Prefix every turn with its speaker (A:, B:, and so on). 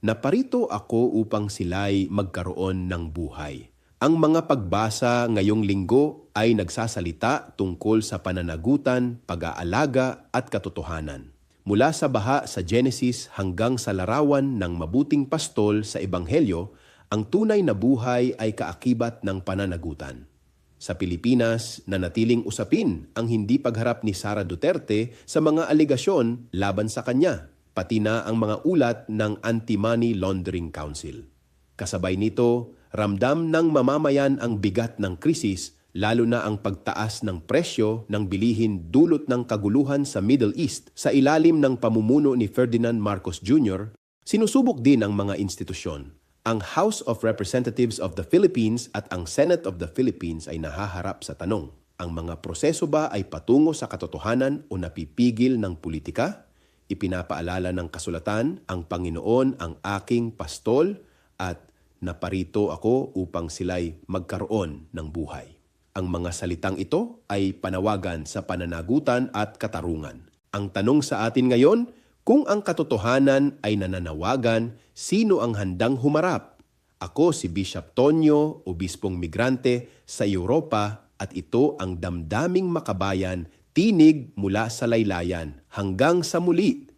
A: Naparito ako upang sila'y magkaroon ng buhay. Ang mga pagbasa ngayong linggo ay nagsasalita tungkol sa pananagutan, pag-aalaga at katotohanan. Mula sa baha sa Genesis hanggang sa larawan ng mabuting pastol sa Ebanghelyo, ang tunay na buhay ay kaakibat ng pananagutan. Sa Pilipinas, nanatiling usapin ang hindi pagharap ni Sara Duterte sa mga alegasyon laban sa kanya, pati na ang mga ulat ng Anti-Money Laundering Council. Kasabay nito, ramdam ng mamamayan ang bigat ng krisis, lalo na ang pagtaas ng presyo ng bilihin dulot ng kaguluhan sa Middle East. Sa ilalim ng pamumuno ni Ferdinand Marcos Jr., sinusubok din ang mga institusyon. Ang House of Representatives of the Philippines at ang Senate of the Philippines ay nahaharap sa tanong, ang mga proseso ba ay patungo sa katotohanan o napipigil ng politika? Ipinapaalala ng kasulatan, ang Panginoon ang aking pastol at naparito ako upang sila'y magkaroon ng buhay. Ang mga salitang ito ay panawagan sa pananagutan at katarungan. Ang tanong sa atin ngayon, kung ang katotohanan ay nananawagan, sino ang handang humarap? Ako si Bishop Tonyo, obispong migrante sa Europa, at ito ang damdaming makabayan, tinig mula sa laylayan. Hanggang sa muli,